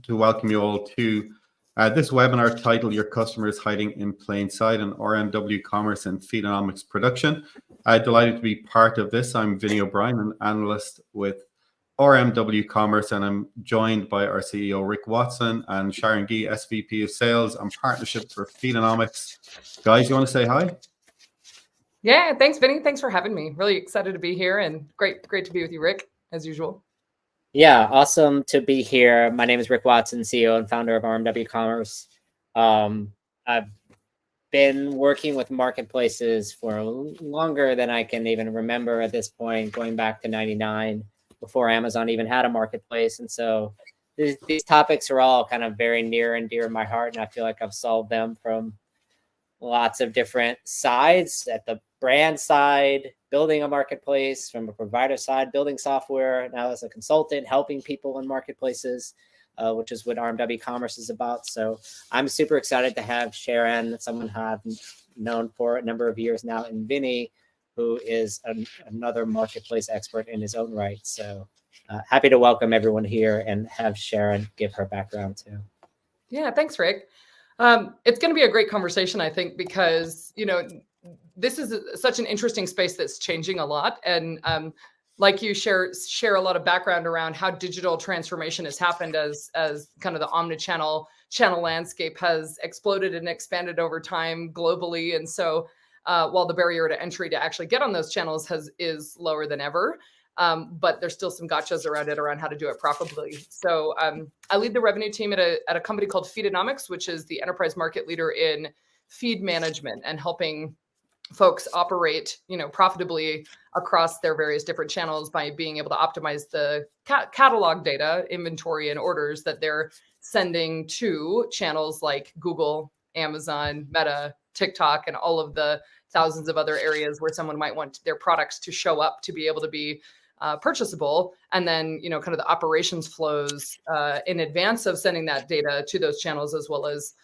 to welcome you all to this webinar titled Your Customer is Hiding in Plain Sight on RMW Commerce and Feedonomics Production. Delighted to be part of this. I'm Vinny O'Brien, an analyst with RMW Commerce, and I'm joined by our CEO, Rick Watson, and Sharon Gee, SVP of Sales and Partnerships for Feedonomics. Guys, you want to say hi? Yeah, thanks, Vinny. Thanks for having me. Really excited to be here, and great to be with you, Rick, as usual. Yeah, awesome to be here. My name is Rick Watson, CEO and founder of RMW Commerce. I've been working with marketplaces for longer than I can even remember at this point, going back to '99, before Amazon even had a marketplace. And so these topics are all kind of very near and dear to my heart, and I feel like I've solved them from lots of different sides. At the brand side, building a marketplace; from a provider side, building software; now as a consultant, helping people in marketplaces, which is what RMW Commerce is about. So I'm super excited to have Sharon, someone who I've known for a number of years now, and Vinny, who is another marketplace expert in his own right. So happy to welcome everyone here and have Sharon give her background too. Yeah, thanks, Rick. It's going to be a great conversation, I think, because, this is such an interesting space that's changing a lot. And like you share a lot of background around how digital transformation has happened as kind of the omnichannel landscape has exploded and expanded over time globally. And so while the barrier to entry to actually get on those channels is lower than ever, but there's still some gotchas around how to do it profitably. So I lead the revenue team at a company called Feedonomics, which is the enterprise market leader in feed management and helping folks operate, profitably across their various different channels by being able to optimize the catalog data, inventory, and orders that they're sending to channels like Google, Amazon, Meta, TikTok, and all of the thousands of other areas where someone might want their products to show up to be able to be purchasable. And then, kind of the operations flows in advance of sending that data to those channels, as well as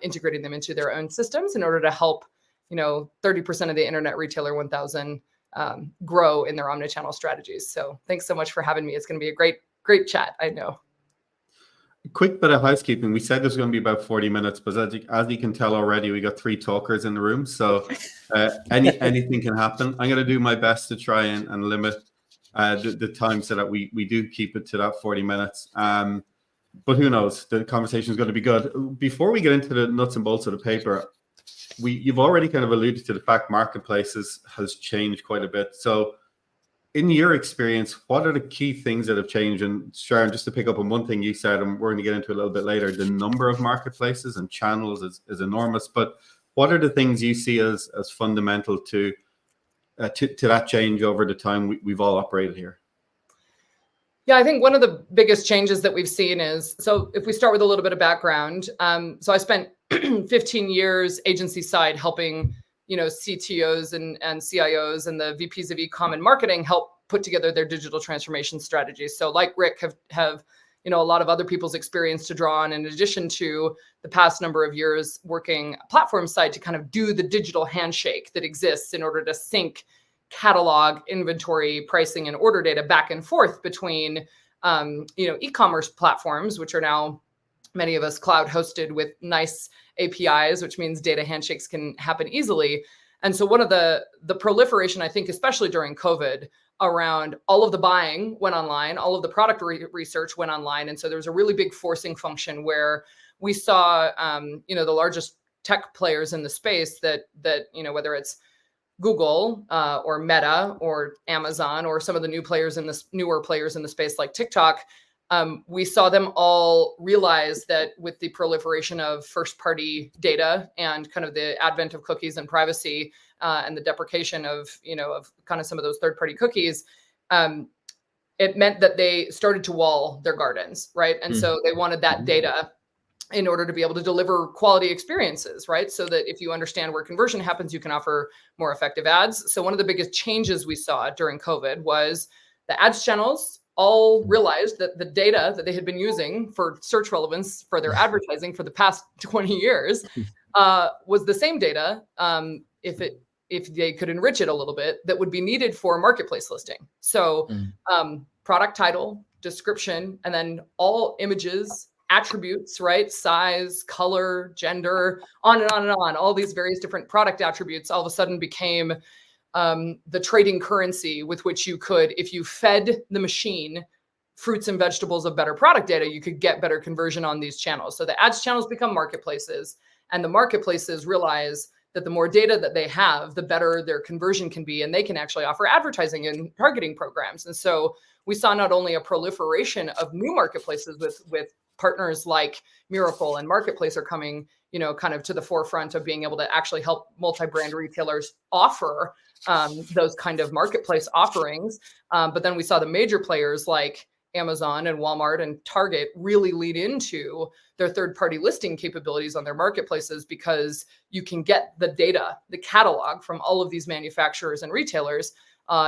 integrating them into their own systems in order to help 30% of the Internet Retailer 1000 grow in their omnichannel strategies. So thanks so much for having me. It's going to be a great chat, I know. A quick bit of housekeeping. We said there's going to be about 40 minutes, but as you can tell already, we got 3 talkers in the room. So anything can happen. I'm going to do my best to try and limit the time so that we do keep it to that 40 minutes. But who knows? The conversation is going to be good. Before we get into the nuts and bolts of the paper, you've already kind of alluded to the fact marketplaces has changed quite a bit. So in your experience, what are the key things that have changed? And Sharon, just to pick up on one thing you said, and we're going to get into a little bit later, the number of marketplaces and channels is enormous. But what are the things you see as fundamental to that change over the time we've all operated here? Yeah, I think one of the biggest changes that we've seen is, so if we start with a little bit of background, so I spent 15 years agency side helping, CTOs and CIOs and the VPs of e-com and marketing help put together their digital transformation strategies. So like Rick have a lot of other people's experience to draw on, in addition to the past number of years working platform side to kind of do the digital handshake that exists in order to sync catalog, inventory, pricing, and order data back and forth between, e-commerce platforms, which are now many of us cloud hosted with nice APIs, which means data handshakes can happen easily. And so one of the proliferation, I think, especially during COVID, around all of the buying went online, all of the product research went online. And so there was a really big forcing function where we saw, the largest tech players in the space that whether it's Google or Meta or Amazon or some of the newer players in the space like TikTok, we saw them all realize that with the proliferation of first-party data and kind of the advent of cookies and privacy and the deprecation of kind of some of those third-party cookies, it meant that they started to wall their gardens, right? And so they wanted that data in order to be able to deliver quality experiences, right? So that if you understand where conversion happens, you can offer more effective ads. So one of the biggest changes we saw during COVID was the ads channels all realized that the data that they had been using for search relevance for their advertising for the past 20 years was the same data, if they could enrich it a little bit, that would be needed for marketplace listing. So product title, description, and then all images, attributes, right? Size, color, gender, on and on and on. All these various different product attributes all of a sudden became the trading currency with which you could, if you fed the machine fruits and vegetables of better product data, you could get better conversion on these channels. So the ads channels become marketplaces, and the marketplaces realize that the more data that they have, the better their conversion can be, and they can actually offer advertising and targeting programs. And so we saw not only a proliferation of new marketplaces with partners like Miracle and Marketplace are coming, kind of to the forefront of being able to actually help multi-brand retailers offer those kind of marketplace offerings. But then we saw the major players like Amazon and Walmart and Target really lead into their third-party listing capabilities on their marketplaces, because you can get the data, the catalog from all of these manufacturers and retailers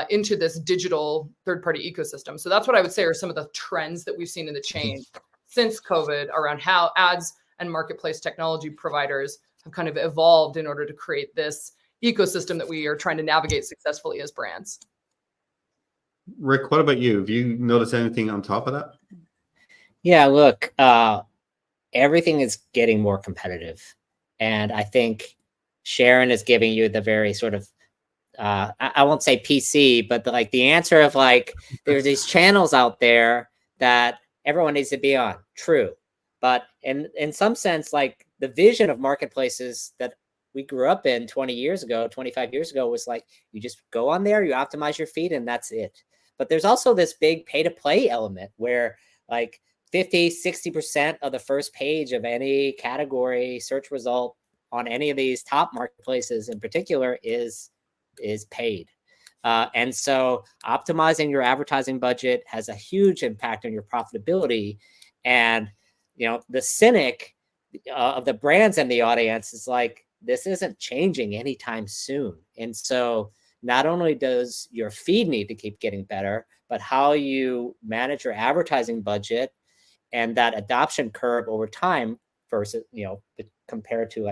into this digital third-party ecosystem. So that's what I would say are some of the trends that we've seen in the change since COVID around how ads and marketplace technology providers have kind of evolved in order to create this ecosystem that we are trying to navigate successfully as brands. Rick, what about you? Have you noticed anything on top of that? Yeah, look, everything is getting more competitive. And I think Sharon is giving you the very sort of, I won't say PC, but the answer of there's these channels out there that everyone needs to be on. True. But in some sense, the vision of marketplaces that we grew up in 20 years ago, 25 years ago was you just go on there, you optimize your feed, and that's it. But there's also this big pay to play element where 50, 60% of the first page of any category search result on any of these top marketplaces in particular is paid. And so optimizing your advertising budget has a huge impact on your profitability. And, the cynic of the brands and the audience is this isn't changing anytime soon. And so not only does your feed need to keep getting better, but how you manage your advertising budget and that adoption curve over time versus, compared to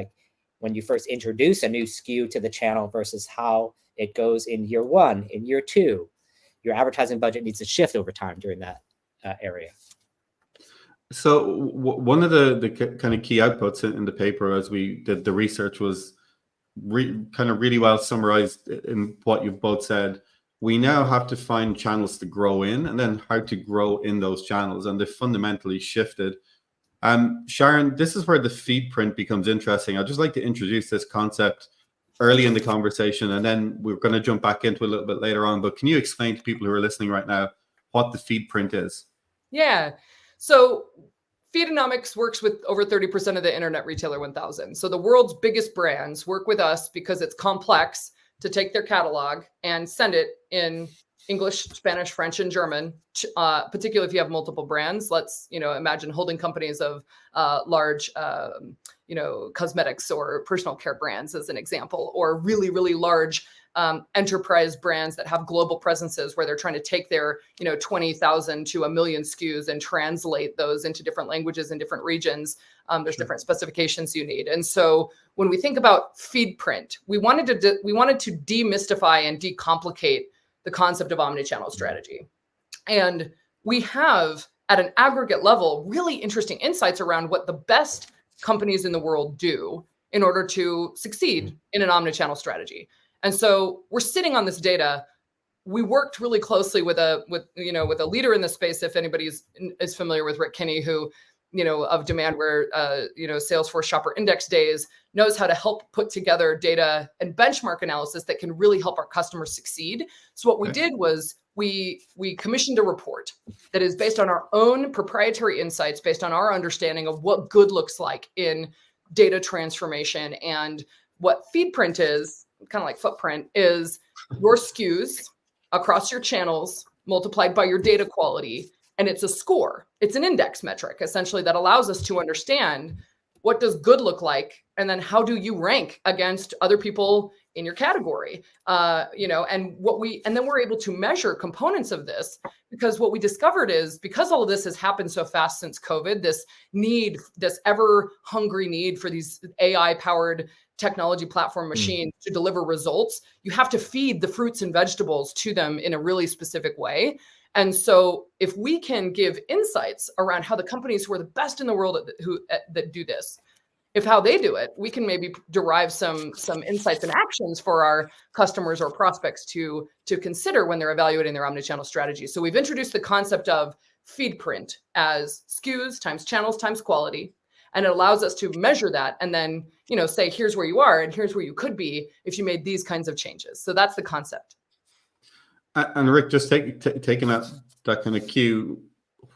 when you first introduce a new SKU to the channel versus how it goes in year one, in year two, your advertising budget needs to shift over time during that area. So one of the kind of key outputs in the paper as we did the research was kind of really well summarized in what you've both said. We now have to find channels to grow in, and then how to grow in those channels, and they fundamentally shifted. Sharon, this is where the feed print becomes interesting. I'd just like to introduce this concept early in the conversation, and then we're going to jump back into it a little bit later on. But can you explain to people who are listening right now what the feed print is? Yeah. So Feedonomics works with over 30% of the Internet Retailer 1000. So the world's biggest brands work with us because it's complex to take their catalog and send it in English, Spanish, French, and German, particularly if you have multiple brands. Let's, imagine holding companies of large, cosmetics or personal care brands as an example, or really, really large enterprise brands that have global presences where they're trying to take their 20,000 to 1 million SKUs and translate those into different languages in different regions. There's different specifications you need. And so when we think about feed print, we wanted to demystify and decomplicate the concept of omnichannel strategy. And we have, at an aggregate level, really interesting insights around what the best companies in the world do in order to succeed in an omnichannel strategy. And so we're sitting on this data. We worked really closely with a leader in the space. If anybody is familiar with Rick Kinney, who, of Demandware, Salesforce Shopper Index days, knows how to help put together data and benchmark analysis that can really help our customers succeed. So what we did was we commissioned a report that is based on our own proprietary insights, based on our understanding of what good looks like in data transformation. And what feed print is, kind of like footprint, is your SKUs across your channels multiplied by your data quality. And it's a score. It's an index metric, essentially, that allows us to understand what does good look like, and then how do you rank against other people in your category, and then we're able to measure components of this, because what we discovered is, because all of this has happened so fast since COVID, this ever hungry need for these AI-powered technology platform machines to deliver results, you have to feed the fruits and vegetables to them in a really specific way. And so if we can give insights around how the companies who are the best in the world that do this, if how they do it, we can maybe derive some insights and actions for our customers or prospects to consider when they're evaluating their omnichannel strategy. So we've introduced the concept of feed print as SKUs times channels times quality. And it allows us to measure that and then, say, here's where you are and here's where you could be if you made these kinds of changes. So that's the concept. And Rick, just taking that kind of cue,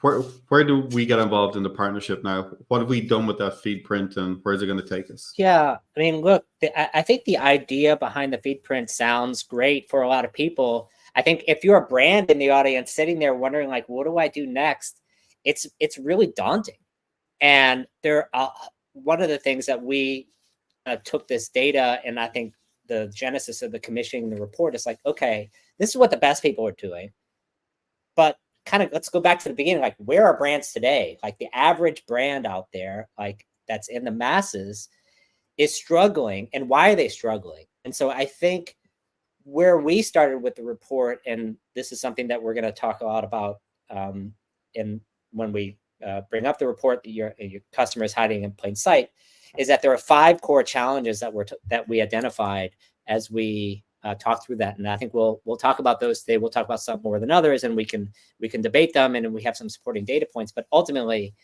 where do we get involved in the partnership now? What have we done with that feed print, and where's it going to take us? Yeah, I mean, look, I think the idea behind the feed print sounds great for a lot of people. I think if you're a brand in the audience sitting there wondering, like, what do I do next? It's really daunting. And one of the things that we took this data, and I think the genesis of the commissioning the report is like, okay, this is what the best people are doing, but kind of let's go back to the beginning. Like, where are brands today? Like, the average brand out there, like, that's in the masses, is struggling. And why are they struggling? And so I think where we started with the report, and this is something that we're going to talk a lot about when we bring up the report that your customer is hiding in plain sight, is that there are 5 core challenges that we identified as we talk through that. And I think we'll talk about those today. We'll talk about some more than others, and we can debate them, and we have some supporting data points. But ultimately,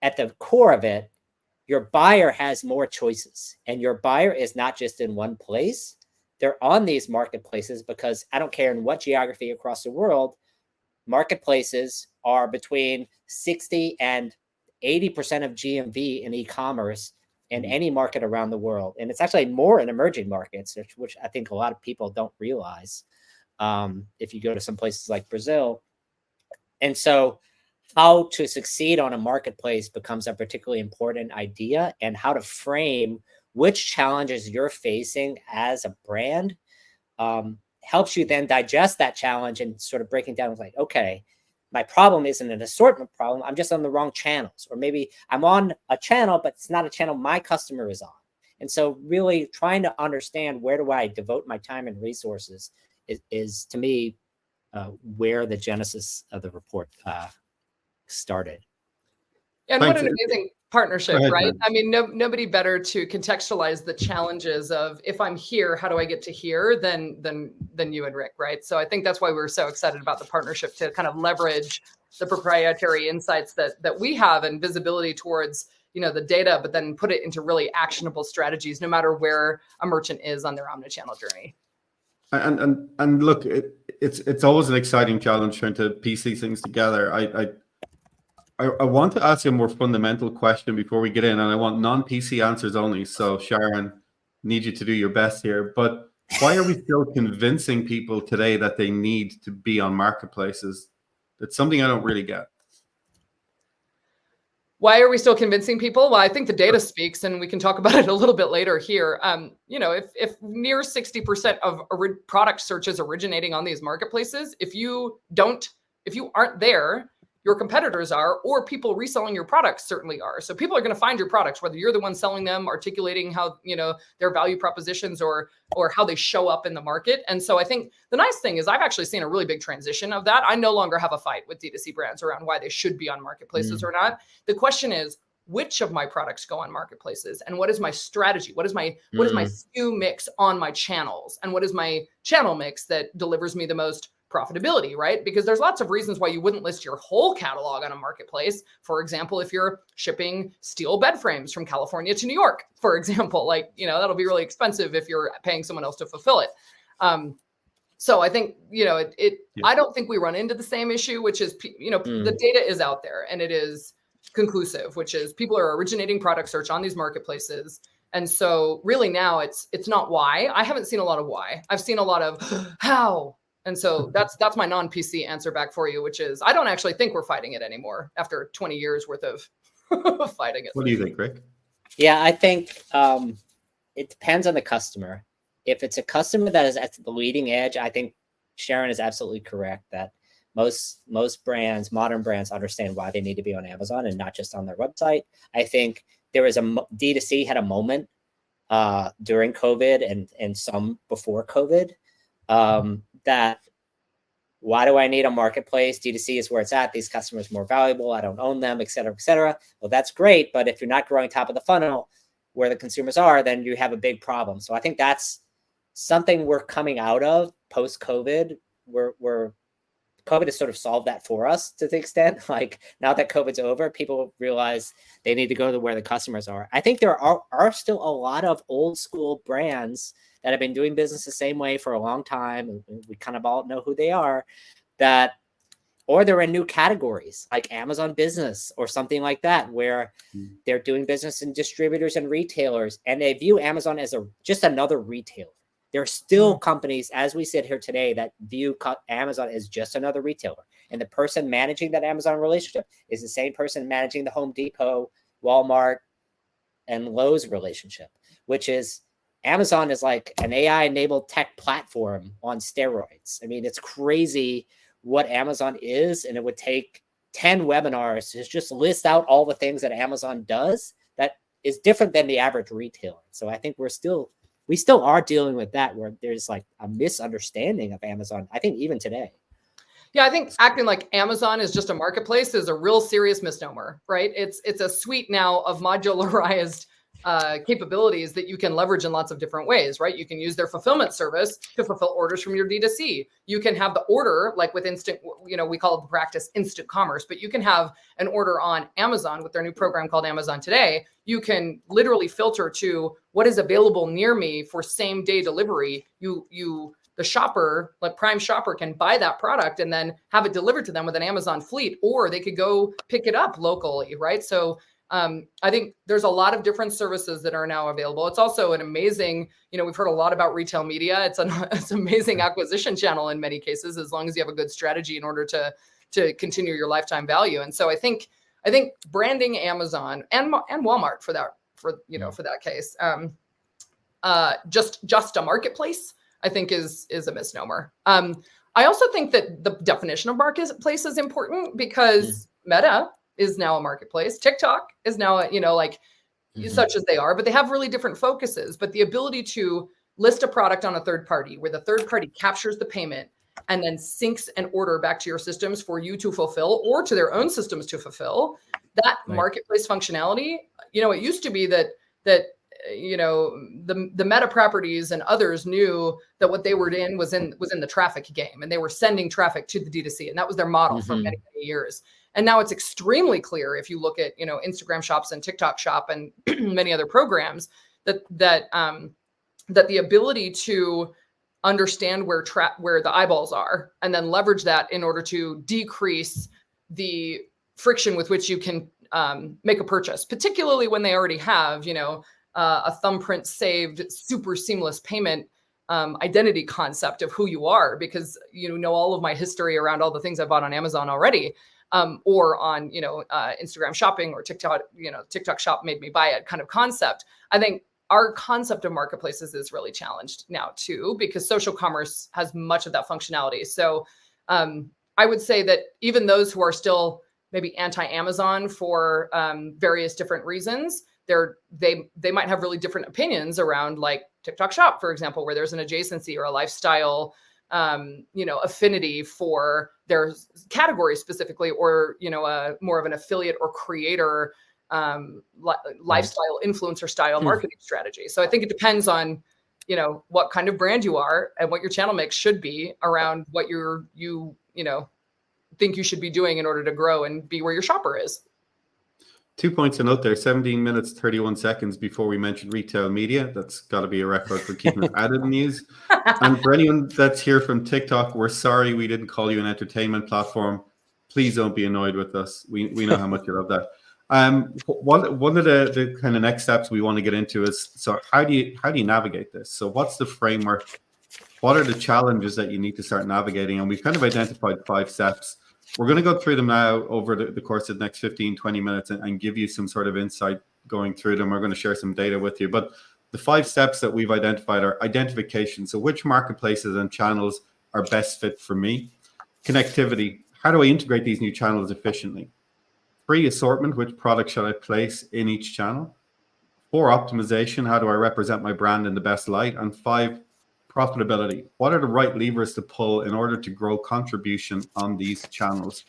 at the core of it, your buyer has more choices, and your buyer is not just in one place. They're on these marketplaces because I don't care in what geography across the world, marketplaces are between 60 and 80% of GMV in e-commerce in any market around the world. And it's actually more in emerging markets, which I think a lot of people don't realize if you go to some places like Brazil. And so how to succeed on a marketplace becomes a particularly important idea, and how to frame which challenges you're facing as a brand helps you then digest that challenge and sort of breaking down like, okay, my problem isn't an assortment problem. I'm just on the wrong channels. Or maybe I'm on a channel, but it's not a channel my customer is on. And so really trying to understand where do I devote my time and resources is to me, where the genesis of the report started. And Thanks. what an amazing partnership, Go ahead, right? man. I mean, nobody better to contextualize the challenges of, if I'm here, how do I get to here, than you and Rick, right? So I think that's why we're so excited about the partnership, to kind of leverage the proprietary insights that we have and visibility towards, the data, but then put it into really actionable strategies, no matter where a merchant is on their omnichannel journey. And look, it's always an exciting challenge trying to piece these things together. I want to ask you a more fundamental question before we get in, and I want non-PC answers only. So Sharon, need you to do your best here. But why are we still convincing people today that they need to be on marketplaces? It's something I don't really get. Why are we still convincing people? Well, I think the data speaks, and we can talk about it a little bit later here. If near 60% of product searches originating on these marketplaces, if you aren't there, your competitors are, or people reselling your products certainly are. So people are going to find your products, whether you're the one selling them, articulating how, their value propositions or how they show up in the market. And so I think the nice thing is I've actually seen a really big transition of that. I no longer have a fight with D2C brands around why they should be on marketplaces or not. The question is, which of my products go on marketplaces, and what is my strategy? What is my SKU mix on my channels, and what is my channel mix that delivers me the most profitability, right? Because there's lots of reasons why you wouldn't list your whole catalog on a marketplace. For example, if you're shipping steel bed frames from California to New York, for example, that'll be really expensive if you're paying someone else to fulfill it. So I think, I don't think we run into the same issue, which is, the data is out there and it is conclusive, which is people are originating product search on these marketplaces. And so really now it's not why. I haven't seen a lot of why. I've seen a lot of how. And so that's my non-PC answer back for you, which is I don't actually think we're fighting it anymore after 20 years worth of fighting it. What do you think, Rick? Yeah, I think it depends on the customer. If it's a customer that is at the leading edge, I think Sharon is absolutely correct that most brands, modern brands, understand why they need to be on Amazon and not just on their website. I think there was D2C had a moment during COVID and some before COVID. that why do I need a marketplace? D2C is where it's at. These customers are more valuable. I don't own them, et cetera, et cetera. Well, that's great. But if you're not growing top of the funnel where the consumers are, then you have a big problem. So I think that's something we're coming out of post-COVID. We're COVID has sort of solved that for us to the extent, like now that COVID's over, people realize they need to go to where the customers are. I think there are still a lot of old school brands that have been doing business the same way for a long time. And we kind of all know who they are, that, or they're in new categories like Amazon Business or something like that, where they're doing business in distributors and retailers, and they view Amazon as just another retailer. There are still companies, as we sit here today, that view Amazon as just another retailer. And the person managing that Amazon relationship is the same person managing the Home Depot, Walmart, and Lowe's relationship, which is Amazon is like an AI-enabled tech platform on steroids. I mean, it's crazy what Amazon is, and it would take 10 webinars to just list out all the things that Amazon does that is different than the average retailer. So I think we still are dealing with that, where there's like a misunderstanding of Amazon, I think even today. Yeah, I think acting like Amazon is just a marketplace is a real serious misnomer, right? It's a suite now of modularized capabilities that you can leverage in lots of different ways, right? You can use their fulfillment service to fulfill orders from your D2C. You can have the order, like with instant, we call the practice instant commerce, but you can have an order on Amazon with their new program called Amazon Today. You can literally filter to what is available near me for same day delivery. The shopper, like Prime shopper, can buy that product and then have it delivered to them with an Amazon fleet, or they could go pick it up locally, right? So I think there's a lot of different services that are now available. It's also an amazing, we've heard a lot about retail media. It's an amazing acquisition channel in many cases, as long as you have a good strategy in order to continue your lifetime value. And so I think branding Amazon and Walmart for that case, just a marketplace, I think is a misnomer. I also think that the definition of marketplace is important, because Meta is now a marketplace. TikTok is now, such as they are, but they have really different focuses. But the ability to list a product on a third party, where the third party captures the payment and then syncs an order back to your systems for you to fulfill, or to their own systems to fulfill, that marketplace functionality, it used to be that the Meta properties and others knew that what they were in was in the traffic game, and they were sending traffic to the D2C, and that was their model for many, many years. And now it's extremely clear, if you look at Instagram Shops and TikTok Shop and many other programs, that the ability to understand where the eyeballs are, and then leverage that in order to decrease the friction with which you can make a purchase, particularly when they already have a thumbprint saved, super seamless payment identity concept of who you are, because all of my history around all the things I bought on Amazon already, or on Instagram shopping, or TikTok, TikTok Shop made me buy it kind of concept. I think our concept of marketplaces is really challenged now too, because social commerce has much of that functionality. So I would say that even those who are still maybe anti-Amazon for various different reasons, they might have really different opinions around, like TikTok Shop, for example, where there's an adjacency or a lifestyle affinity for their category specifically, or more of an affiliate or creator lifestyle influencer style marketing strategy. So I think it depends on what kind of brand you are and what your channel mix should be around what you think you should be doing in order to grow and be where your shopper is. 2 points to note there: 17 minutes, 31 seconds before we mentioned retail media. That's got to be a record for keeping it added news. And for anyone that's here from TikTok, we're sorry we didn't call you an entertainment platform. Please don't be annoyed with us. We know how much you love that. One of the kind of next steps we want to get into is, so how do you navigate this? So what's the framework? What are the challenges that you need to start navigating? And we've kind of identified 5 steps. We're going to go through them now over the course of the next 15, 20 minutes and give you some sort of insight going through them. We're going to share some data with you. But the 5 steps that we've identified are identification. So which marketplaces and channels are best fit for me? Connectivity. How do I integrate these new channels efficiently? 3, assortment. Which product should I place in each channel? 4, optimization. How do I represent my brand in the best light? And 5, profitability. What are the right levers to pull in order to grow contribution on these channels?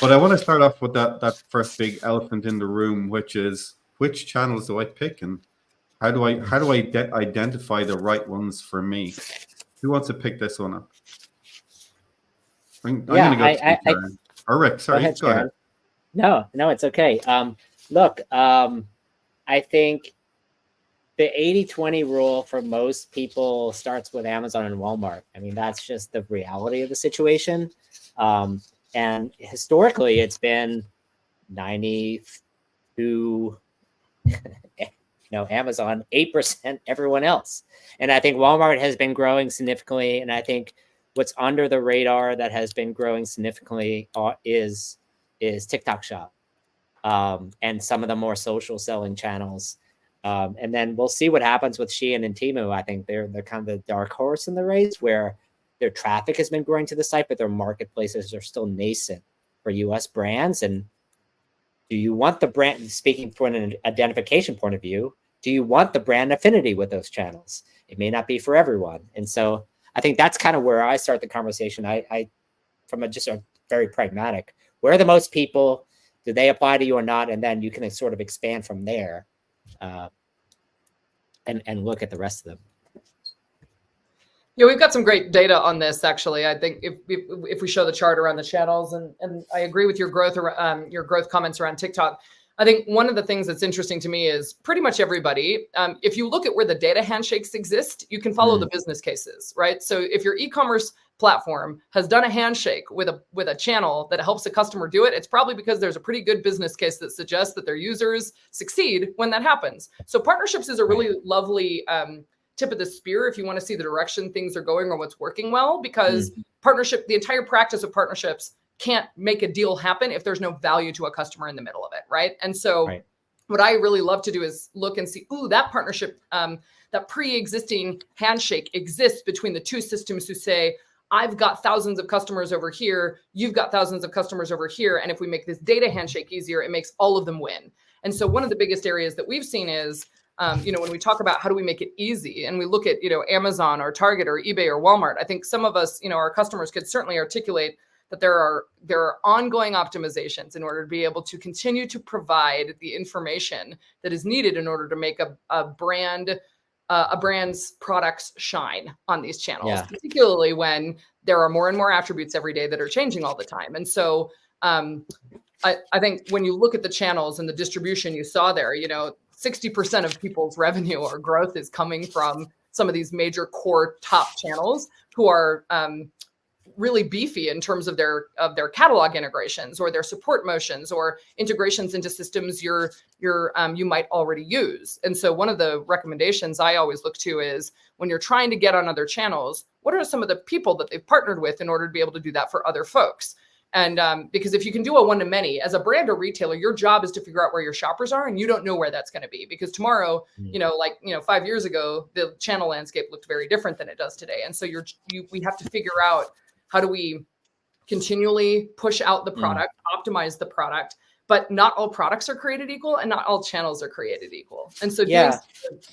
But I want to start off with that first big elephant in the room, which is, which channels do I pick, and how do I identify the right ones for me? Who wants to pick this one up? I'm going to go to Sharon. Or Rick, sorry, go ahead. No, it's okay. Look, I think the 80-20 rule for most people starts with Amazon and Walmart. I mean, that's just the reality of the situation. And historically, it's been 92, Amazon, 8% everyone else. And I think Walmart has been growing significantly. And I think what's under the radar that has been growing significantly is TikTok Shop, and some of the more social selling channels. And then we'll see what happens with Shein and Temu. I think they're kind of the dark horse in the race, where their traffic has been growing to the site, but their marketplaces are still nascent for US brands. And do you want the brand, speaking from an identification point of view, do you want the brand affinity with those channels? It may not be for everyone. And so I think that's kind of where I start the conversation. I from just a very pragmatic, where are the most people? Do they apply to you or not? And then you can sort of expand from there, and look at the rest of them. Yeah, we've got some great data on this, actually. I think if we show the chart around the channels, and I agree with your growth comments around TikTok. I think one of the things that's interesting to me is pretty much everybody, if you look at where the data handshakes exist, you can follow the business cases, right? So if your e-commerce platform has done a handshake with a channel that helps a customer do it, it's probably because there's a pretty good business case that suggests that their users succeed when that happens. So partnerships is a really lovely tip of the spear if you want to see the direction things are going or what's working well, because partnership, the entire practice of partnerships can't make a deal happen if there's no value to a customer in the middle of it, right? And so what I really love to do is look and see, ooh, that partnership, that pre-existing handshake exists between the two systems who say, I've got thousands of customers over here, you've got thousands of customers over here, and if we make this data handshake easier, it makes all of them win. And so one of the biggest areas that we've seen is, when we talk about how do we make it easy, and we look at, Amazon or Target or eBay or Walmart, I think some of us, our customers could certainly articulate that there are ongoing optimizations in order to be able to continue to provide the information that is needed in order to make a brand's products shine on these channels, particularly when there are more and more attributes every day that are changing all the time. And so I think when you look at the channels and the distribution you saw there, 60% of people's revenue or growth is coming from some of these major core top channels who are really beefy in terms of their catalog integrations or their support motions or integrations into systems you might already use. And so one of the recommendations I always look to is, when you're trying to get on other channels, what are some of the people that they've partnered with in order to be able to do that for other folks? And because if you can do a one-to-many as a brand or retailer, your job is to figure out where your shoppers are, and you don't know where that's going to be, because tomorrow, 5 years ago, the channel landscape looked very different than it does today. And so we have to figure out, how do we continually push out the product, optimize the product, but not all products are created equal and not all channels are created equal. And so doing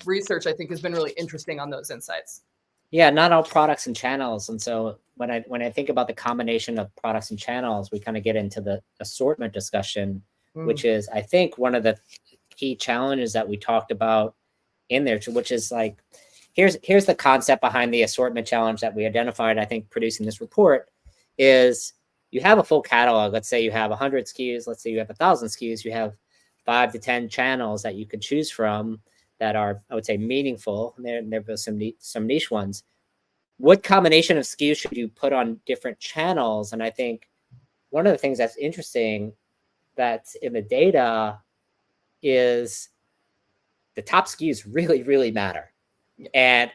research, I think, has been really interesting on those insights. Yeah, not all products and channels. And so when I think about the combination of products and channels, we kind of get into the assortment discussion, which is, I think, one of the key challenges that we talked about in there, which is like, here's the concept behind the assortment challenge that we identified, I think, producing this report, is you have a full catalog. Let's say you have 100 SKUs. Let's say you have 1,000 SKUs. You have 5 to 10 channels that you could choose from that are, I would say, meaningful. And there are some niche ones. What combination of SKUs should you put on different channels? And I think one of the things that's interesting that's in the data is the top SKUs really, really matter. And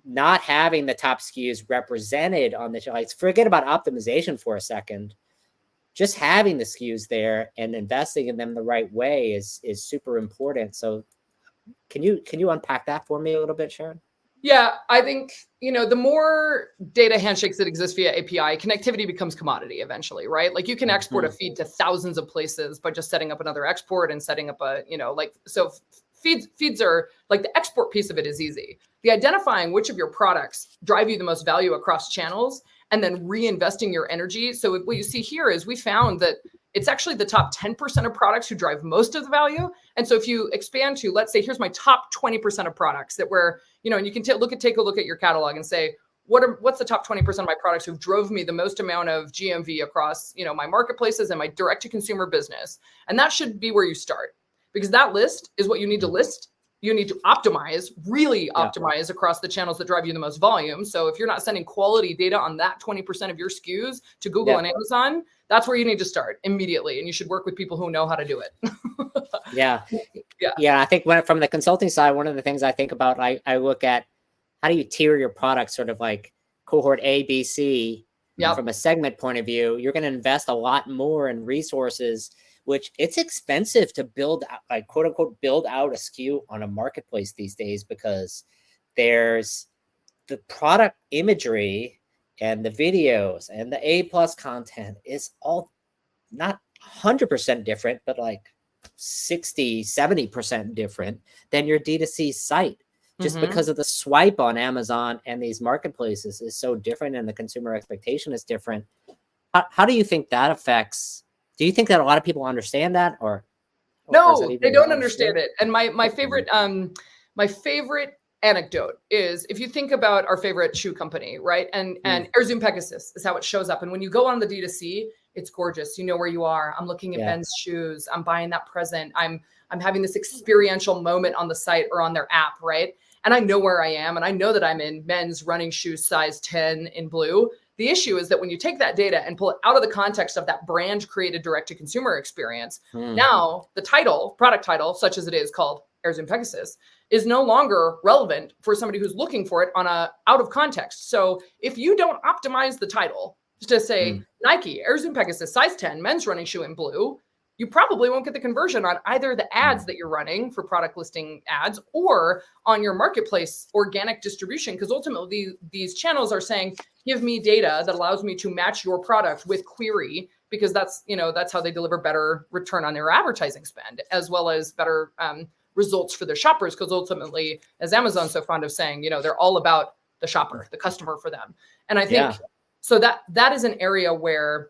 not having the top SKUs represented on the channel, forget about optimization for a second. Just having the SKUs there and investing in them the right way is super important. So can you unpack that for me a little bit, Sharon? Yeah, I think, the more data handshakes that exist via API, connectivity becomes commodity eventually, right? Like you can export a feed to thousands of places by just setting up another export and setting up so feeds are like the export piece of it is easy. The identifying which of your products drive you the most value across channels and then reinvesting your energy. So what you see here is we found that it's actually the top 10% of products who drive most of the value. And so if you expand to, let's say, here's my top 20% of products that were, and you can take a look at your catalog and say, what's the top 20% of my products who drove me the most amount of GMV across, my marketplaces and my direct to consumer business. And that should be where you start, because that list is what you need to list. You need to optimize, really optimize across the channels that drive you the most volume. So if you're not sending quality data on that 20% of your SKUs to Google and Amazon, that's where you need to start immediately. And you should work with people who know how to do it. Yeah. I think from the consulting side, one of the things I think about, I look at how do you tier your product, sort of like cohort A, B, C. From a segment point of view. You're going to invest a lot more in resources, which it's expensive to build, like quote unquote, build out a SKU on a marketplace these days, because there's the product imagery and the videos and the A+ content is all not 100% different, but like 60, 70% different than your D2C site. Just because of the swipe on Amazon and these marketplaces is so different, and the consumer expectation is different. How do you think that affects? Do you think that a lot of people understand that, or no, they don't understand it? And my favorite anecdote is, if you think about our favorite shoe company, right? And Air Zoom Pegasus is how it shows up. And when you go on the D2C, it's gorgeous. You know where you are. I'm looking at Ben's shoes. I'm buying that present. I'm having this experiential moment on the site or on their app, right? And I know where I am, and I know that I'm in men's running shoes size 10 in blue. The issue is that when you take that data and pull it out of the context of that brand created direct to consumer experience, now the product title, such as it is called Air Zoom Pegasus, is no longer relevant for somebody who's looking for it on a out of context. So if you don't optimize the title to say Nike Air Zoom Pegasus size 10 men's running shoe in blue, you probably won't get the conversion on either the ads that you're running for product listing ads or on your marketplace organic distribution. Because ultimately these channels are saying, give me data that allows me to match your product with query, because that's how they deliver better return on their advertising spend, as well as better results for their shoppers. Because ultimately, as Amazon's so fond of saying, they're all about the shopper, the customer for them. And I think so that is an area where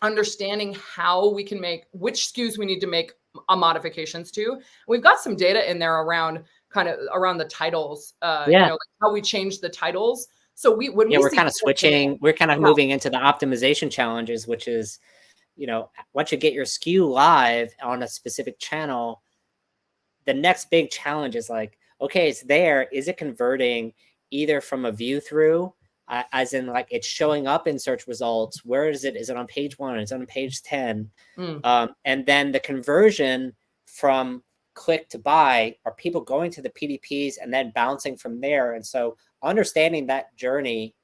understanding how we can make which SKUs we need to make modifications to. We've got some data in there around the titles, like how we change the titles. So we're kind of switching, we're kind of moving into the optimization challenges, which is, once you get your SKU live on a specific channel, the next big challenge is like, okay, it's there. Is it converting either from a view through, as in like it's showing up in search results? Where is it? Is it on page 1? Is it on page 10? And then the conversion from click to buy, are people going to the PDPs and then bouncing from there? And so understanding that journey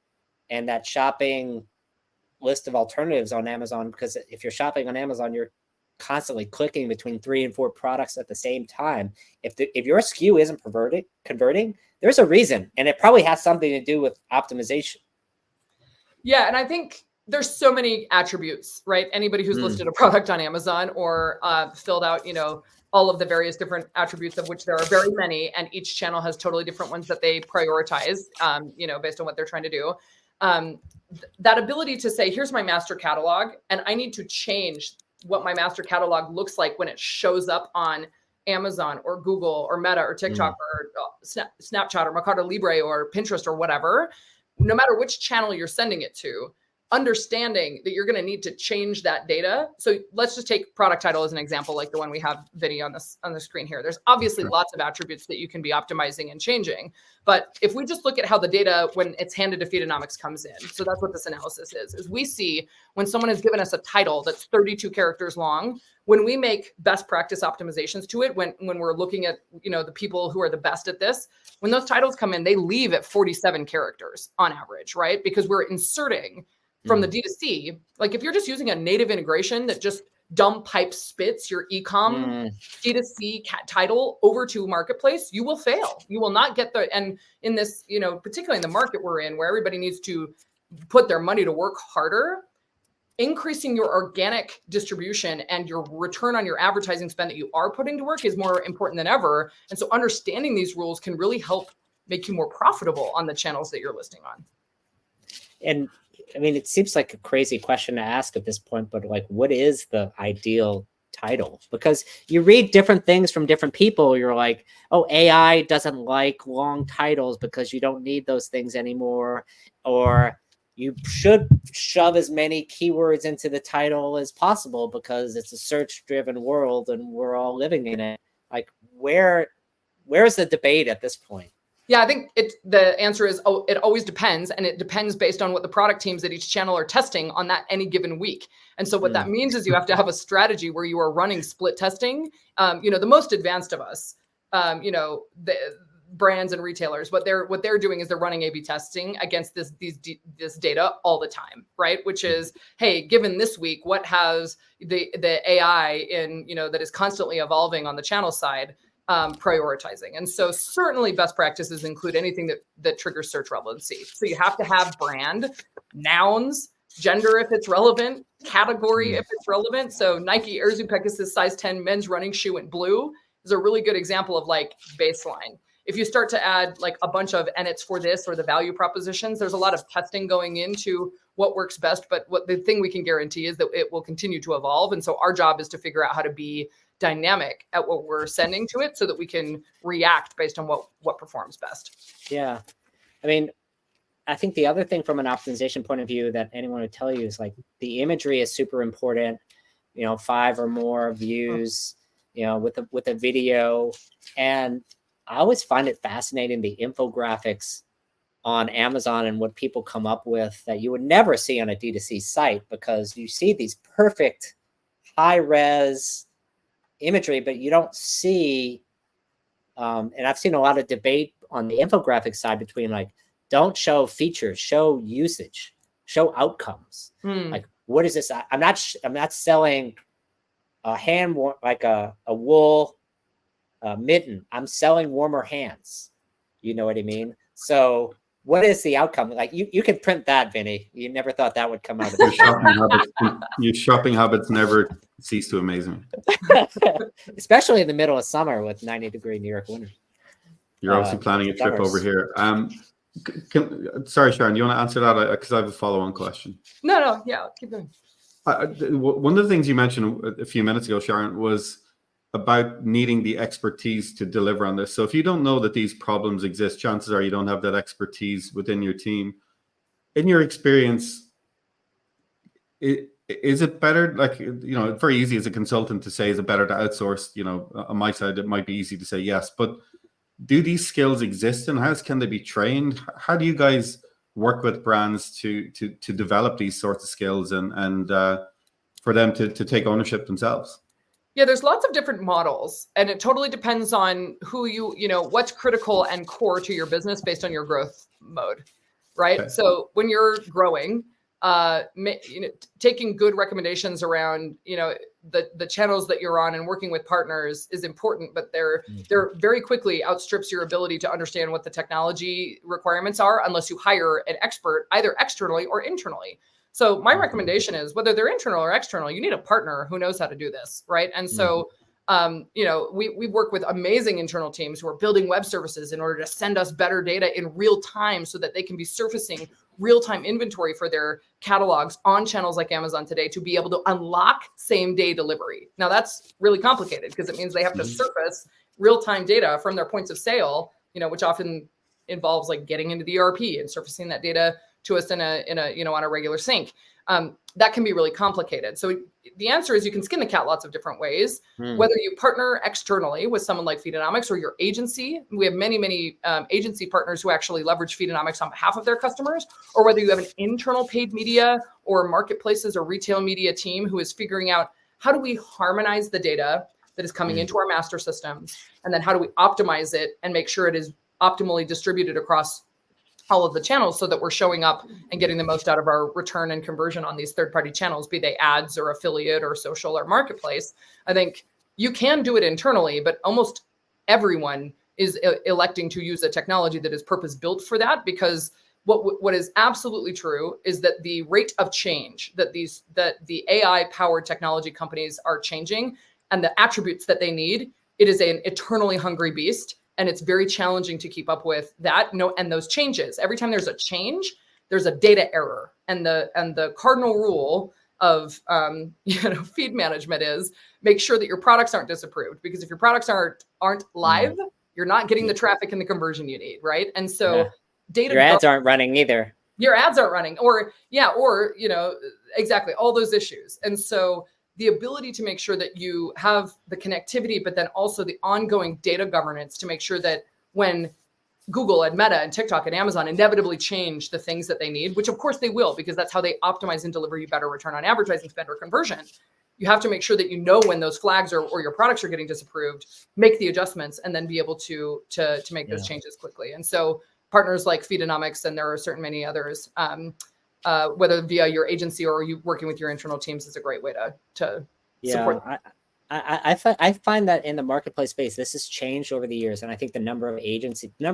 and that shopping list of alternatives on Amazon, because if you're shopping on Amazon, you're constantly clicking between 3 and 4 products at the same time. If your SKU isn't converting, there's a reason, and it probably has something to do with optimization. Yeah, and I think there's so many attributes, right? Anybody who's listed a product on Amazon or filled out, all of the various different attributes, of which there are very many, and each channel has totally different ones that they prioritize, based on what they're trying to do. That ability to say, here's my master catalog, and I need to change what my master catalog looks like when it shows up on Amazon or Google or Meta or TikTok or Snapchat or Mercado Libre or Pinterest or whatever, no matter which channel you're sending it to, understanding that you're going to need to change that data. So let's just take product title as an example, like the one we have, Vinny, on the screen here. There's obviously lots of attributes that you can be optimizing and changing. But if we just look at how the data, when it's handed to Feedonomics, comes in, so that's what this analysis is we see when someone has given us a title that's 32 characters long, when we make best practice optimizations to it, when we're looking at, the people who are the best at this, when those titles come in, they leave at 47 characters on average, right? Because we're inserting from the D2C, like if you're just using a native integration that just dumb pipe spits your e-com D2C title over to marketplace, you will fail. You will not get and in this, particularly in the market we're in, where everybody needs to put their money to work harder, increasing your organic distribution and your return on your advertising spend that you are putting to work is more important than ever. And so understanding these rules can really help make you more profitable on the channels that you're listing on. And I mean, it seems like a crazy question to ask at this point, but like, what is the ideal title? Because you read different things from different people. You're like, oh, AI doesn't like long titles because you don't need those things anymore. Or you should shove as many keywords into the title as possible because it's a search-driven world and we're all living in it. Like, where's the debate at this point? Yeah, I think the answer is, it always depends. And it depends based on what the product teams at each channel are testing on that any given week. And so what that means is you have to have a strategy where you are running split testing. The most advanced of us, the brands and retailers, what they're doing is they're running A/B testing against this data all the time, right? Which is, hey, given this week, what has the AI that is constantly evolving on the channel side prioritizing? And so certainly best practices include anything that triggers search relevancy. So you have to have brand, nouns, gender if it's relevant, category if it's relevant. So Nike Air Zoom Pegasus size 10 men's running shoe in blue is a really good example of like baseline. If you start to add like a bunch of, and it's for this or the value propositions, there's a lot of testing going into what works best. But what the thing we can guarantee is that it will continue to evolve. And so our job is to figure out how to be dynamic at what we're sending to it so that we can react based on what performs best. Yeah. I mean, I think the other thing from an optimization point of view that anyone would tell you is like the imagery is super important, 5 or more views, with a video. And I always find it fascinating, the infographics on Amazon and what people come up with that you would never see on a D2C site, because you see these perfect high res imagery, but you don't see, and I've seen a lot of debate on the infographic side between like, don't show features, show usage, show outcomes. Like, what is this? I'm not selling a hand, like a wool mitten. I'm selling warmer hands. You know what I mean? So what is the outcome? Like you can print that, Vinny. You never thought that would come out of your shopping habits never cease to amaze me. Especially in the middle of summer with 90-degree New York winter. You're obviously planning a trip over here. Sorry, Sharon, do you want to answer that? Because I have a follow-on question. No, yeah, keep going. One of the things you mentioned a few minutes ago, Sharon, was about needing the expertise to deliver on this. So if you don't know that these problems exist, chances are you don't have that expertise within your team. In your experience, is it better, like, it's very easy as a consultant to say, is it better to outsource? On my side, it might be easy to say yes, but do these skills exist and how can they be trained? How do you guys work with brands to develop these sorts of skills and for them to take ownership themselves? Yeah, there's lots of different models, and it totally depends on who what's critical and core to your business based on your growth mode, right? Okay. So when you're growing, taking good recommendations around, the channels that you're on and working with partners is important, but they're very quickly outstrips your ability to understand what the technology requirements are unless you hire an expert either externally or internally. So my recommendation is, whether they're internal or external, you need a partner who knows how to do this, right? And so, we work with amazing internal teams who are building web services in order to send us better data in real time so that they can be surfacing real-time inventory for their catalogs on channels like Amazon today to be able to unlock same-day delivery. Now, that's really complicated because it means they have to surface real-time data from their points of sale, which often involves like getting into the ERP and surfacing that data to us in a on a regular sync. That can be really complicated. So the answer is you can skin the cat lots of different ways, whether you partner externally with someone like Feedonomics or your agency. We have many agency partners who actually leverage Feedonomics on behalf of their customers, or whether you have an internal paid media or marketplaces or retail media team who is figuring out, how do we harmonize the data that is coming into our master systems? And then how do we optimize it and make sure it is optimally distributed across all of the channels so that we're showing up and getting the most out of our return and conversion on these third-party channels, be they ads or affiliate or social or marketplace. I think you can do it internally, but almost everyone is electing to use a technology that is purpose-built for that, because what is absolutely true is that the rate of change that the AI powered technology companies are changing and the attributes that they need, it is an eternally hungry beast. And it's very challenging to keep up with that. And those changes, every time there's a change, there's a data error. And the cardinal rule of feed management is make sure that your products aren't disapproved, because if your products aren't live, you're not getting the traffic and the conversion you need, right? And so your ads aren't running either. Your ads aren't running, or exactly, all those issues. And so the ability to make sure that you have the connectivity, but then also the ongoing data governance to make sure that when Google and Meta and TikTok and Amazon inevitably change the things that they need, which of course they will, because that's how they optimize and deliver you better return on advertising spend or conversion. You have to make sure that you know when those flags or your products are getting disapproved, make the adjustments, and then be able to make those changes quickly. And so partners like Feedonomics, and there are certain many others, whether via your agency or you working with your internal teams, is a great way to support. I find that in the marketplace space, this has changed over the years. And I think the number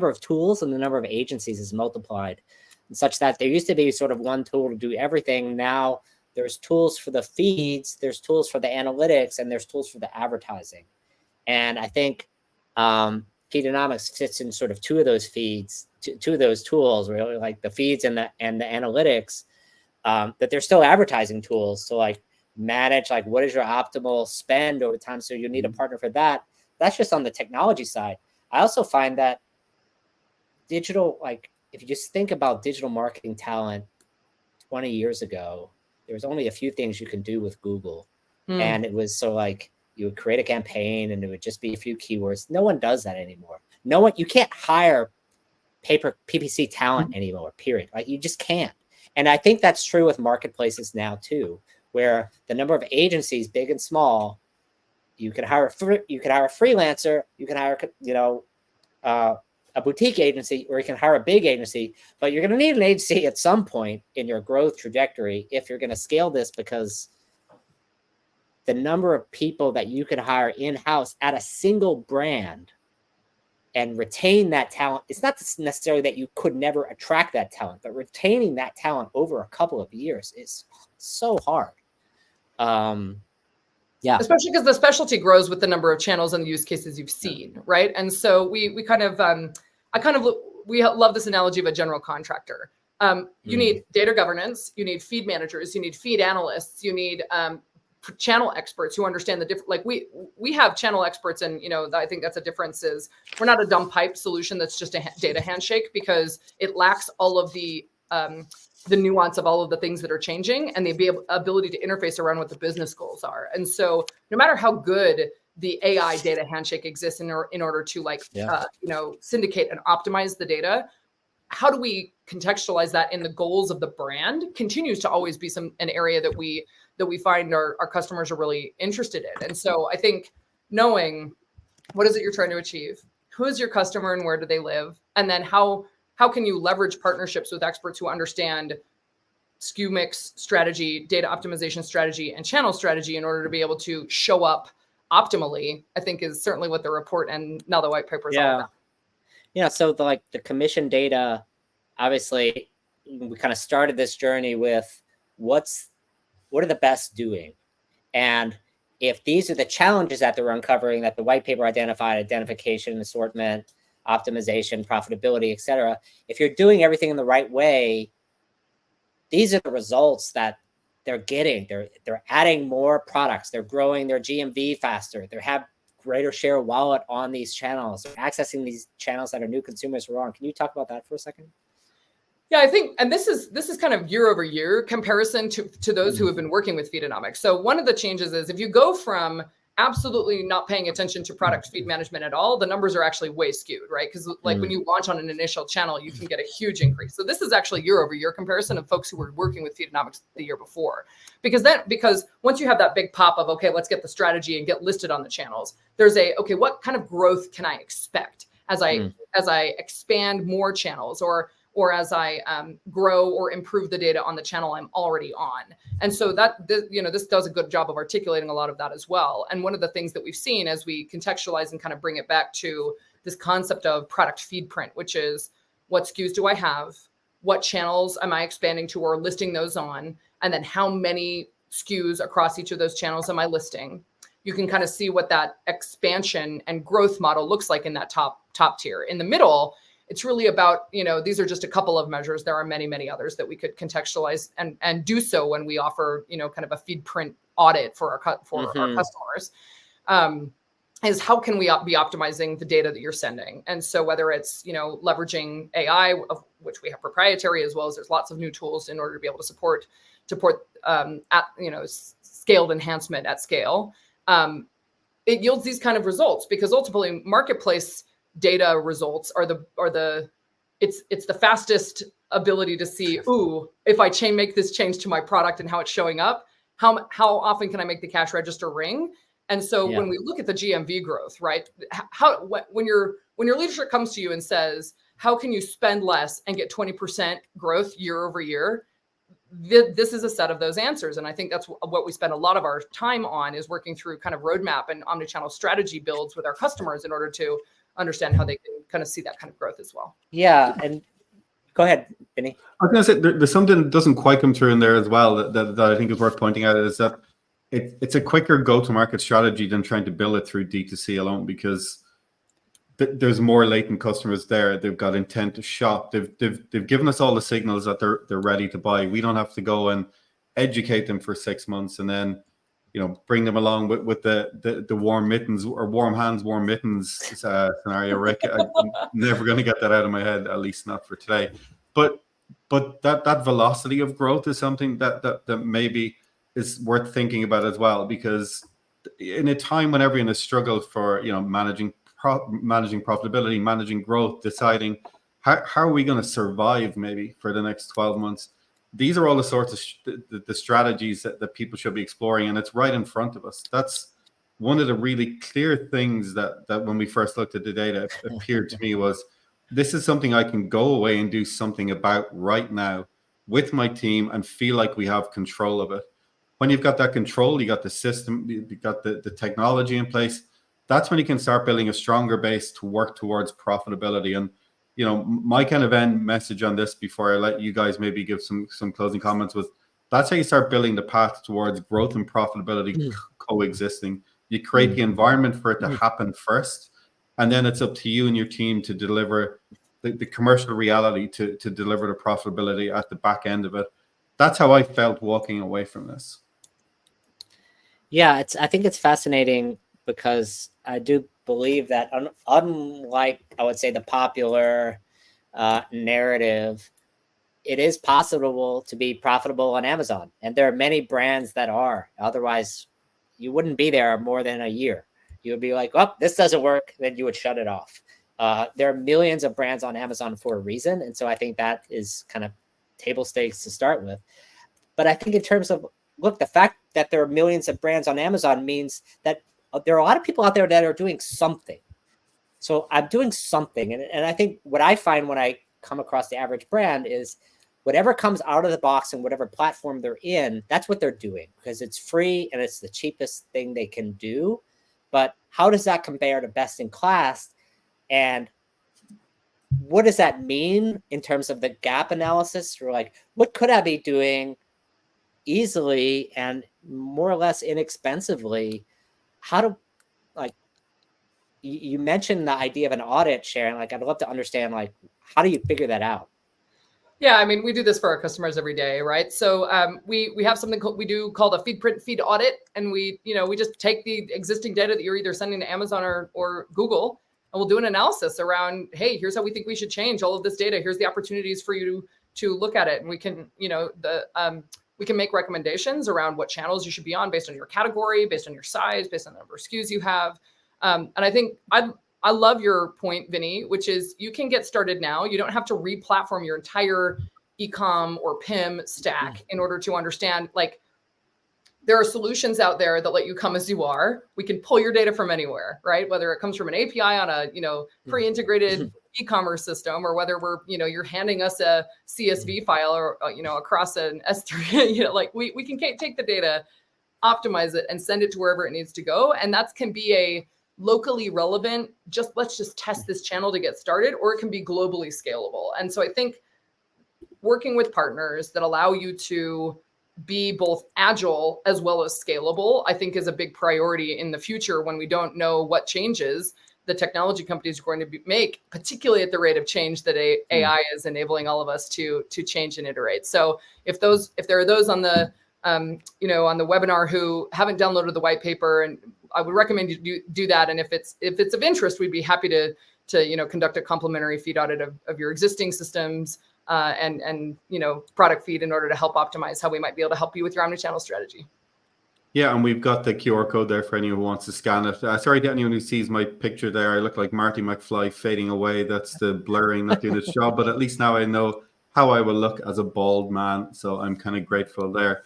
of tools and the number of agencies is multiplied, such that there used to be sort of one tool to do everything. Now there's tools for the feeds, there's tools for the analytics, and there's tools for the advertising. And I think Feedonomics fits in sort of two of those tools, really, like the feeds and the analytics, that they're still advertising tools. So like manage, like, what is your optimal spend over time? So you need a partner for that. That's just on the technology side. I also find that digital, like if you just think about digital marketing talent 20 years ago, there was only a few things you can do with Google. And it was so like, you would create a campaign and it would just be a few keywords. No one does that anymore. You can't hire PPC talent anymore, period. Like you just can't. And I think that's true with marketplaces now too, where the number of agencies, big and small, you can hire a freelancer, you can hire, a boutique agency, or you can hire a big agency, but you're going to need an agency at some point in your growth trajectory if you're going to scale this, because the number of people that you can hire in-house at a single brand and retain that talent, it's not necessarily that you could never attract that talent, but retaining that talent over a couple of years is so hard. Especially because the specialty grows with the number of channels and the use cases you've seen, right? And so we love this analogy of a general contractor. You need data governance, you need feed managers, you need feed analysts, you need channel experts who understand the different, like we have channel experts, and I think that's a difference. Is we're not a dumb pipe solution that's just a data handshake, because it lacks all of the nuance of all of the things that are changing and the ability to interface around what the business goals are. And so no matter how good the AI data handshake exists in order to syndicate and optimize the data, how do we contextualize that in the goals of the brand continues to always be an area that we find our customers are really interested in. And so I think knowing what is it you're trying to achieve, who is your customer and where do they live, and then how can you leverage partnerships with experts who understand SKU mix strategy, data optimization strategy, and channel strategy in order to be able to show up optimally, I think is certainly what the report and now the white paper is all about. So the commission data, obviously we kind of started this journey with what are the best doing? And if these are the challenges that they're uncovering, that the white paper identified: identification, assortment, optimization, profitability, etc. If you're doing everything in the right way, these are the results that they're getting. They're adding more products. They're growing their GMV faster. They have greater share of wallet on these channels. They're accessing these channels that are new consumers who aren't. Can you talk about that for a second? Yeah, I think, and this is kind of year over year comparison to those who have been working with Feedonomics. So one of the changes is if you go from absolutely not paying attention to product feed management at all, the numbers are actually way skewed, right? Because when you launch on an initial channel, you can get a huge increase. So this is actually year over year comparison of folks who were working with Feedonomics the year before. Because once you have that big pop of, okay, let's get the strategy and get listed on the channels, there's okay, what kind of growth can I expect as I expand more channels, or as I grow or improve the data on the channel I'm already on. And so this does a good job of articulating a lot of that as well. And one of the things that we've seen as we contextualize and kind of bring it back to this concept of product feed print, which is what SKUs do I have? what channels am I expanding to or listing those on, and then how many SKUs across each of those channels am I listing. You can kind of see what that expansion and growth model looks like in that top tier. In the middle, it's really about, these are just a couple of measures. There are many, many others that we could contextualize and do so when we offer, kind of a feed print audit for our customers. Is how can we be optimizing the data that you're sending? And so whether it's, leveraging AI, of which we have proprietary, as well as there's lots of new tools in order to be able to support scaled enhancement at scale. It yields these kind of results because ultimately marketplace data results it's the fastest ability to see, if I make this change to my product and how it's showing up, how often can I make the cash register ring? And so when we look at the GMV growth, right? When your leadership comes to you and says, how can you spend less and get 20% growth year over year? This is a set of those answers. And I think that's what we spend a lot of our time on, is working through kind of roadmap and omnichannel strategy builds with our customers in order to understand how they can kind of see that kind of growth as well. Yeah. And go ahead, Vinny. I was going to say, there's something that doesn't quite come through in there as well that I think is worth pointing out, is that it's a quicker go-to-market strategy than trying to build it through D2C alone, because there's more latent customers there. They've got intent to shop. They've given us all the signals that they're ready to buy. We don't have to go and educate them for 6 months and then, bring them along with the warm mittens or warm hands, warm mittens scenario. Rick, I'm never going to get that out of my head, at least not for today. But that velocity of growth is something that maybe is worth thinking about as well, because in a time when everyone has struggled for managing profitability, managing growth, deciding how are we going to survive maybe for the next 12 months. These are all the sorts of the strategies that people should be exploring, and it's right in front of us. That's one of the really clear things that when we first looked at the data, it appeared to me was, this is something I can go away and do something about right now with my team and feel like we have control of it. When you've got that control, you got the system, you've got the technology in place, that's when you can start building a stronger base to work towards profitability. And, my kind of end message on this before I let you guys maybe give some closing comments was, that's how you start building the path towards growth and profitability coexisting. You create the environment for it to happen first, and then it's up to you and your team to deliver the commercial reality to deliver the profitability at the back end of it. That's how I felt walking away from this. Yeah, I think it's fascinating because I do believe that unlike, I would say, the popular narrative, it is possible to be profitable on Amazon. And there are many brands that are. Otherwise, you wouldn't be there more than a year. You would be like, oh, this doesn't work. Then you would shut it off. There are millions of brands on Amazon for a reason. And so I think that is kind of table stakes to start with. But I think in terms of, look, the fact that there are millions of brands on Amazon means that there are a lot of people out there that are doing something. So I'm doing something. And I think what I find when I come across the average brand is whatever comes out of the box and whatever platform they're in, that's what they're doing, because it's free and it's the cheapest thing they can do. But how does that compare to best in class? And what does that mean in terms of the gap analysis? Or like, what could I be doing easily and more or less inexpensively? How do, like, you mentioned the idea of an audit, Sharon. Like, I'd love to understand, like, how do you figure that out? Yeah, I mean, we do this for our customers every day, right? So we have something called a feed audit, and we just take the existing data that you're either sending to Amazon or Google, and we'll do an analysis around, hey, here's how we think we should change all of this data. Here's the opportunities for you to look at it, and we can we can make recommendations around what channels you should be on based on your category, based on your size, based on the number of SKUs you have. And I think I love your point, Vinny, which is you can get started now. You don't have to re-platform your entire e-com or PIM stack in order to understand, like, there are solutions out there that let you come as you are. We can pull your data from anywhere, right? Whether it comes from an API on a, pre-integrated e-commerce system, or whether we're, you're handing us a CSV file or, across an S3, like we can take the data, optimize it, and send it to wherever it needs to go. And that can be a locally relevant, let's just test this channel to get started, or it can be globally scalable. And so I think working with partners that allow you to be both agile as well as scalable, I think is a big priority in the future when we don't know what changes the technology companies are going to make, particularly at the rate of change that AI is enabling all of us to change and iterate. So if there are those on the on the webinar who haven't downloaded the white paper, and I would recommend you do that. And if it's of interest, we'd be happy to conduct a complimentary feed audit of your existing systems and product feed in order to help optimize how we might be able to help you with your omnichannel strategy. Yeah, and we've got the QR code there for anyone who wants to scan it. Sorry to anyone who sees my picture there. I look like Marty McFly fading away. That's the blurring not doing its job. But at least now I know how I will look as a bald man. So I'm kind of grateful there.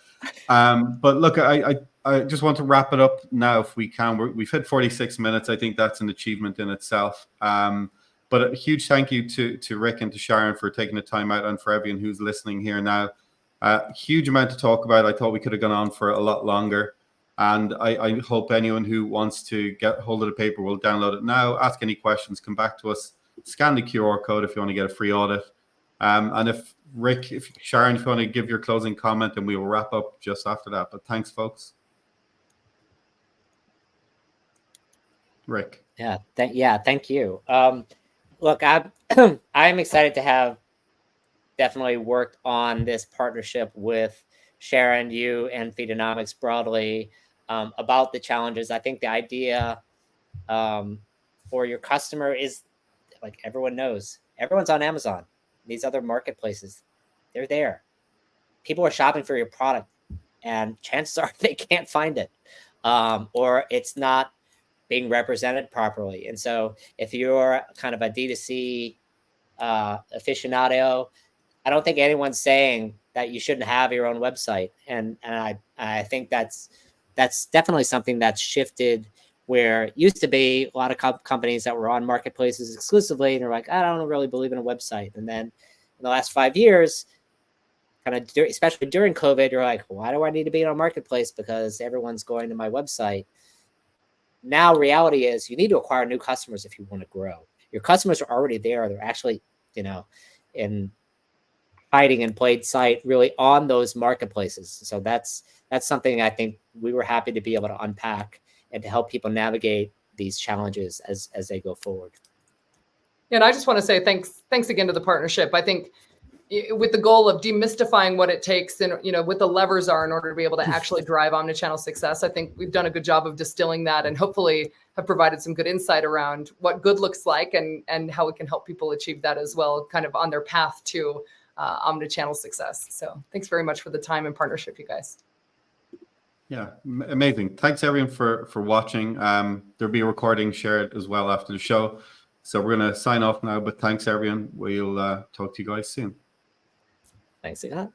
But look, I just want to wrap it up now if we can. We've hit 46 minutes. I think that's an achievement in itself. But a huge thank you to Rick and to Sharon for taking the time out, and for everyone who's listening here now. Huge amount to talk about. I thought we could have gone on for a lot longer. And I hope anyone who wants to get hold of the paper will download it now, ask any questions, come back to us, scan the QR code if you want to get a free audit. And if Sharon, if you want to give your closing comment, and we will wrap up just after that. But thanks, folks. Rick. Thank you. Look, I'm excited to have definitely worked on this partnership with Sharon, you, and Feedonomics broadly about the challenges. I think the idea for your customer is, like everyone knows, everyone's on Amazon. These other marketplaces, they're there. People are shopping for your product, and chances are they can't find it, or it's not being represented properly. And so if you're kind of a D2C aficionado, I don't think anyone's saying that you shouldn't have your own website. And I think that's definitely something that's shifted, where it used to be a lot of companies that were on marketplaces exclusively, and they're like, I don't really believe in a website. And then in the last 5 years, kind of especially during COVID, you're like, why do I need to be on a marketplace? Because everyone's going to my website. Now, reality is you need to acquire new customers if you want to grow. Your customers are already there. They're actually, in hiding in plain sight, really on those marketplaces. So that's something I think we were happy to be able to unpack and to help people navigate these challenges as they go forward. And I just want to say thanks again to the partnership. I think with the goal of demystifying what it takes and what the levers are in order to be able to actually drive omnichannel success, I think we've done a good job of distilling that, and hopefully have provided some good insight around what good looks like and how we can help people achieve that as well, kind of on their path to omnichannel success. So thanks very much for the time and partnership, you guys. Yeah, amazing. Thanks everyone for watching. There'll be a recording shared as well after the show. So we're going to sign off now, but thanks everyone. We'll talk to you guys soon. Thanks again.